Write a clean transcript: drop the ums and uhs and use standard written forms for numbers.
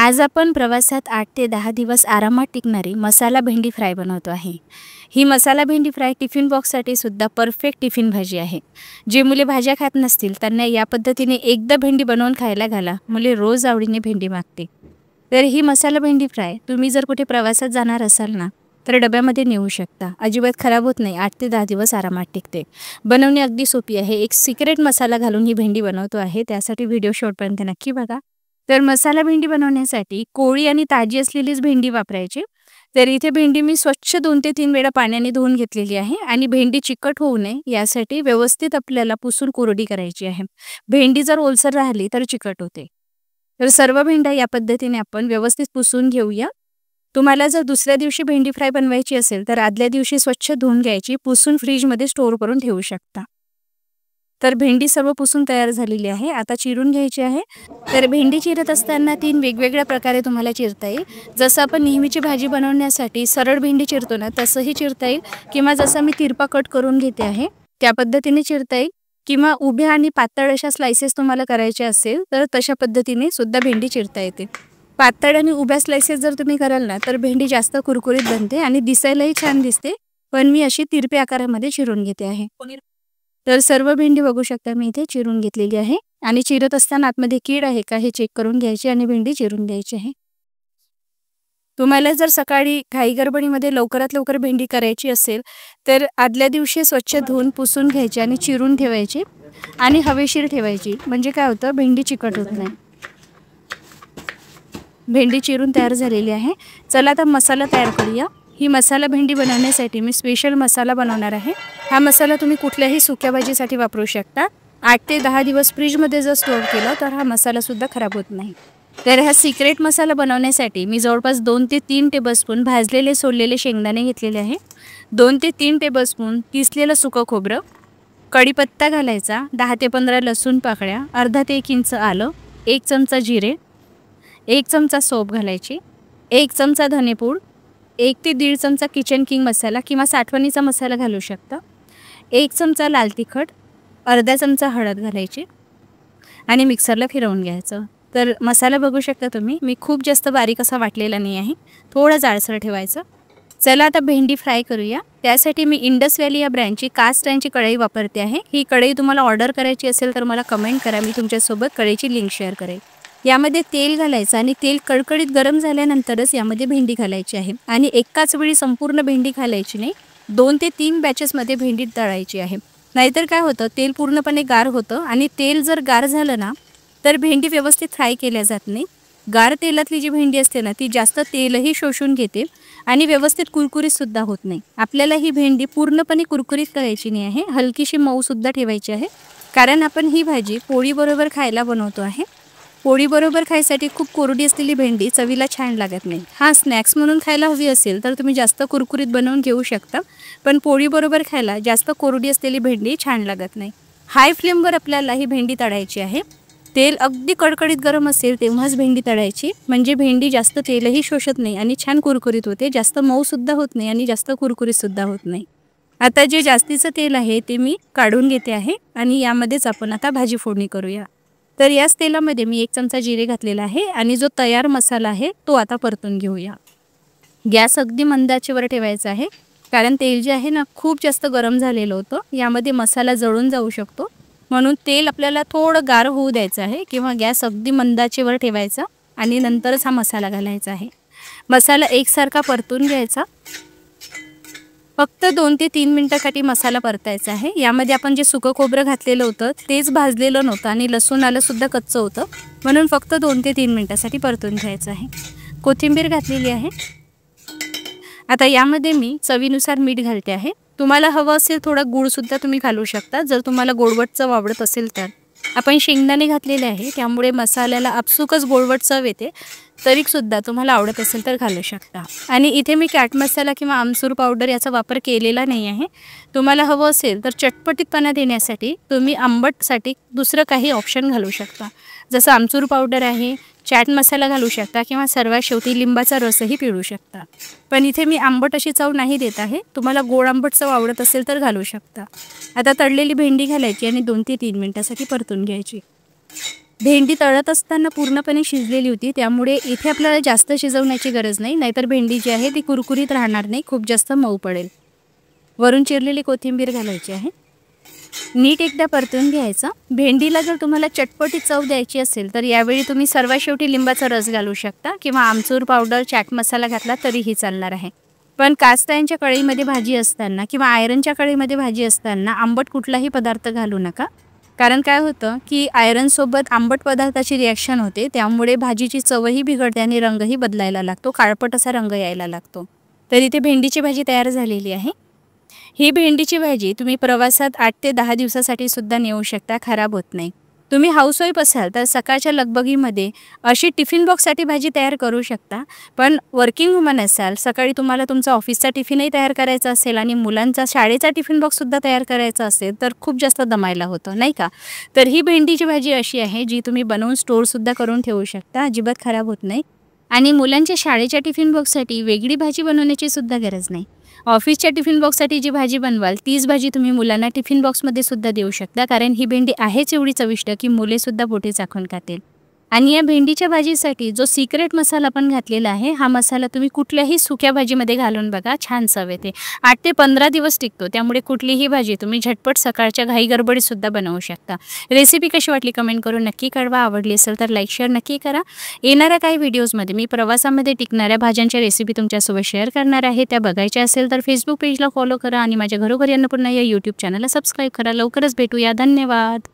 आज आपण प्रवासात 8 ते 10 दिवस आरामात टिकणारी मसाला भेंडी फ्राय बनवतो आहे। ही मसाला भेंडी फ्राय टिफिन बॉक्ससाठी सुद्धा परफेक्ट टिफिन भाजी आहे। जे मुले भाज्या खात नसतील त्यांना या पद्धतीने एकदा भेंडी बनवून खायला घाला, मुले रोज आवडीने भेंडी मागते। तर ही मसाला भेंडी फ्राय तुम्ही जर कुठे प्रवासात जाणार असाल ना तर डब्यामध्ये नेऊ शकता, अजिबात खराब होत नाही, 8 ते 10 दिवस आरामात टिकते। बनवणे अगदी सोपी आहे। एक सिक्रेट मसाला घालून ही भेंडी बनवतो आहे, त्यासाठी व्हिडिओ शेवटपर्यंत नक्की बघा। तर मसाला भेंडी बनवण्यासाठी कोवळी आणि ताजी असलेलीच भेंडी वापरायची। तर इथे भेंडी मी स्वच्छ 2 ते 3 वेळा पाण्याने धुवून घेतलेली आहे आणि भेंडी चिकट होऊ नये यासाठी व्यवस्थित आपल्याला पुसून कोरडी करायची आहे। भेंडी जर ओलसर राहिली तर चिकट होते। तर सर्व भेंड्या या पद्धतीने आपण व्यवस्थित पुसून घेऊया। तुम्हाला जर दुसऱ्या दिवशी भेंडी फ्राय बनवायची असेल तर आदल्या दिवशी स्वच्छ धुवून घ्यायची, पुसून फ्रीजमध्ये स्टोअर करून ठेवू शकता। तर भेंडी सर्व पुसून तयार झालेली आहे, आता चिरून घ्यायची आहे। तर भेंडी चिरत असताना 3 वेगवेगळ्या प्रकारे तुम्हाला चिरता येईल। जसं आपण नेहमीची भाजी बनवण्यासाठी सरळ भेंडी चिरतो ना तसंही चिरता येईल, किंवा जसं मी तिरपा कट करून घेते आहे त्या पद्धतीने चिरता येईल, किंवा उभ्या आणि पातळ अशा स्लाइसेस तुम्हाला करायचे असेल तर तशा पद्धतीने सुद्धा भेंडी चिरता येते। पातळ आणि उभ्या स्लाइसेस जर तुम्ही कराल ना तर भेंडी जास्त कुरकुरीत बनते आणि दिसायलाही छान दिसते, पण मी अशी तिरपे आकारामध्ये चिरून घेते आहे। तर सर्व भेंडी बघू शकता मी इथे चिरून घेतलेली आहे आणि चिरत असताना आतमध्ये कीड आहे का हे चेक करून घ्यायची आणि भेंडी चिरून घ्यायची आहे। तुम्हाला जर सकाळी घाई गडबडीमध्ये लवकरात लवकर भेंडी करायची असेल तर आदल्या दिवशी स्वच्छ धुवून पुसून घ्यायची आणि चिरून ठेवायची आणि हवेशीर ठेवायची, म्हणजे काय होतं भेंडी चिकट होत नाही। भेंडी चिरून तयार झालेली आहे। चला आता मसाला तयार करूया। ही मसाला भेंडी बनवण्यासाठी मी स्पेशल मसाला बनवणार आहे। हा मसाला तुम्ही कुठल्याही सुक्या भाजीसाठी वापरू शकता। 8 ते 10 दिवस फ्रीजमध्ये जर स्टोअर केला तर हा मसाला सुद्धा खराब होत नाही। तर हा सिक्रेट मसाला बनवण्यासाठी मी जवळपास 2 ते 3 टेबलस्पून भाजलेले सोललेले शेंगदाणे घेतलेले आहे, 2 ते 3 टेबलस्पून किसलेलं सुकं खोबरं, कढीपत्ता घालायचा, 10 ते 15 लसूण पाकळ्या, अर्धा ते 1 इंच आलं, 1 चमचा जिरे, 1 चमचा सोप घालायची, 1 चमचा धनेपूड, 1 ते 1.5 चमचा किचन किंग मसाला किंवा साठवणीचा मसाला घालू शकता, 1 चमचा लाल तिखट, अर्धा चमचा हळद घालायची आणि मिक्सरला फिरवून घ्यायचं। तर मसाला बघू शकता तुम्ही, मी खूप जास्त बारीक असा वाटलेला नाही आहे, थोडं जाडसर ठेवायचं। चला आता भेंडी फ्राय करूया। त्यासाठी मी इंडस व्हॅली या ब्रँडची कास्ट आयर्नची कढई वापरते आहे। ही कढई तुम्हाला ऑर्डर करायची असेल तर मला कमेंट करा, मी तुमच्यासोबत कढईची लिंक शेअर करेन। यामध्ये तेल घालायचं आणि तेल कडकडीत गरम झाल्यानंतरच यामध्ये भेंडी घालायची आहे आणि एकाच वेळी संपूर्ण भेंडी घालायची नाही, 2 ते 3 बॅचेसमध्ये भेंडी तळायची आहे। नाहीतर काय होतं, तेल पूर्णपणे गार होतं आणि तेल जर गार झालं ना तर भेंडी व्यवस्थित फ्राय केल्या जात नाही। गार तेलातली जी भेंडी असते ना ती जास्त तेलही शोषून घेते आणि व्यवस्थित कुरकुरीत सुद्धा होत नाही। आपल्याला ही भेंडी पूर्णपणे कुरकुरीत करायची नाही आहे, हलकीशी मऊ सुद्धा ठेवायची आहे, कारण आपण ही भाजी पोळीबरोबर खायला बनवतो आहे। पोळीबरोबर खायसाठी खूप कोरडी असलेली भेंडी चवीला छान लागत नाही। हा स्नॅक्स म्हणून खायला हवी असेल तर तुम्ही जास्त कुरकुरीत बनवून घेऊ शकता, पण पोळीबरोबर खायला जास्त कोरडी असलेली भेंडी छान लागत नाही। हाय फ्लेमवर आपल्याला ही भेंडी तळायची आहे। तेल अगदी कडकडीत गरम असेल तेव्हाच भेंडी तळायची, म्हणजे भेंडी जास्त तेलही शोषत नाही आणि छान कुरकुरीत होते, जास्त मऊ सुद्धा होत नाही आणि जास्त कुरकुरीत सुद्धा होत नाही। आता जे जास्तीचं तेल आहे ते मी काढून घेते आहे आणि यामध्येच आपण आता भाजी फोडणी करूया। तर याच तेलामध्ये मी 1 चमचा जिरे घातलेला आहे आणि जो तयार मसाला आहे तो आता परतून घेऊया। गॅस अगदी मंद आचेवर ठेवायचा आहे, कारण तेल जे आहे ना खूप जास्त गरम झालेलं होतं, यामध्ये मसाला जळून जाऊ शकतो, म्हणून तेल आपल्याला थोडं गार होऊ द्यायचं आहे किंवा गॅस अगदी मंद आचेवर ठेवायचा आणि नंतरच हा मसाला घालायचा आहे। मसाला एकसारखा परतून घ्यायचा, फक्त 2 ते 3 मिनिटांसाठी मसाला परतायचा आहे। यामध्ये आपण जे सुकं खोबरं घातलेलं होतं तेच भाजलेलं नव्हतं आणि लसूण आलं सुद्धा कच्चं होतं, म्हणून फक्त 2 ते 3 मिनिटांसाठी परतून घ्यायचं आहे। कोथिंबीर घातलेली आहे। आता यामध्ये मी चवीनुसार मीठ घालते आहे। तुम्हाला हवं असेल थोडा गूळ सुद्धा तुम्ही घालू शकता, जर तुम्हाला गोडवट चव आवडत असेल तर। आपण शेंगदाणे घातलेले आहे त्यामुळे मसाल्याला आपसुकच गोडवट चव येते, तरी सुद्धा तुम्हाला आवडत असेल तर घालू शकता। आणि इथे मी चाट मसाला किंवा आमचूर पावडर याचा वापर केलेला नाही आहे। तुम्हाला हवं असेल तर चटपटीतपणा देण्यासाठी तुम्ही आंबटसाठी दुसरं काही ऑप्शन घालू शकता, जसं आमचूर पावडर आहे, चाट मसाला घालू शकता किंवा सर्वात शेवटी लिंबाचा रसही पिळू शकता। पण इथे मी आंबट अशी चव नाही देत आहे, तुम्हाला गोड आंबट चव आवडत असेल तर घालू शकता। आता तळलेली भेंडी घालायची आणि 2 ते 3 मिनिटांसाठी परतून घ्यायची। भेंडी तळत असताना पूर्णपणे शिजलेली होती, त्यामुळे इथे आपल्याला जास्त शिजवण्याची गरज नाही, नाहीतर भेंडी जी आहे ती कुरकुरीत राहणार नाही, खूप जास्त मऊ पडेल. वरून चिरलेली कोथिंबीर घालायची आहे. नीट एकदा परतून घ्यायचं. भेंडीला जर तुम्हाला चटपटी चव द्यायची असेल तर यावेळी तुम्ही सर्वात शेवटी लिंबाचा रस घालू शकता किंवा आमचूर पावडर, चाट मसाला घातला तरीही चालणार आहे. पण कास्तांच्या कढईमध्ये भाजी असताना किंवा आयरनच्या कढईमध्ये भाजी असताना आंबट कुठलाही पदार्थ घालू नका. कारण काय होतं की आयरनसोबत आंबट पदार्थाची रिॲक्शन होते, त्यामुळे भाजीची चवही बिघडते आणि रंगही बदलायला लागतो, काळपट असा रंग यायला लागतो. तर इथे भेंडीची भाजी तयार झालेली आहे. ही भेंडीची भाजी तुम्ही प्रवासात 8 ते 10 दिवसासाठी सुद्धा नेऊ शकता, खराब होत नाही. तुम्ही हाऊसवाईफ असाल तर सकाळच्या लगबगीमध्ये अशी टिफिन बॉक्ससाठी भाजी तयार करू शकता. पण वर्किंग वुमन असाल, सकाळी तुम्हाला तुमचा ऑफिसचा टिफिनही तयार करायचा असेल आणि मुलांचा शाळेचा टिफिन बॉक्ससुद्धा तयार करायचा असेल तर खूप जास्त दमायला होतं, नाही का? तर ही भेंडीची भाजी अशी आहे जी तुम्ही बनवून स्टोअरसुद्धा करून ठेवू शकता, अजिबात खराब होत नाही. आणि मुलांच्या शाळेच्या टिफिन बॉक्ससाठी वेगळी भाजी बनवण्याची सुद्धा गरज नाही. ऑफिसच्या टिफिन बॉक्ससाठी जी भाजी बनवाल तीच भाजी तुम्ही मुलांना टिफिन बॉक्समध्ये सुद्धा देऊ शकता, कारण ही भेंडी आहेच एवढी चविष्ट की मुलेसुद्धा पोटी चाखून खातील. आणि या भेंडीच्या भाजीसाठी जो सिक्रेट मसाला आपण घातलेला आहे, हा मसाला तुम्ही कुठल्याही सुक्या भाजीमध्ये घालून बघा, छान चव येते. 8 ते 15 दिवस टिकतो, त्यामुळे कुठलीही भाजी तुम्ही झटपट सकाळच्या घाई गडबडीतसुद्धा बनवू शकता. रेसिपी कशी वाटली कमेंट करून नक्की कळवा. आवडली असेल तर लाईक शेअर नक्की करा. येणाऱ्या काही व्हिडिओजमध्ये मी प्रवासामध्ये टिकणाऱ्या भाज्यांच्या रेसिपी तुमच्यासोबत शेअर करणार आहे. त्या बघायच्या असेल तर फेसबुक पेजला फॉलो करा आणि माझ्या घरोघरी अन्नपूर्णा या यूट्यूब चॅनलला सबस्क्राईब करा. लवकरच भेटूया. धन्यवाद.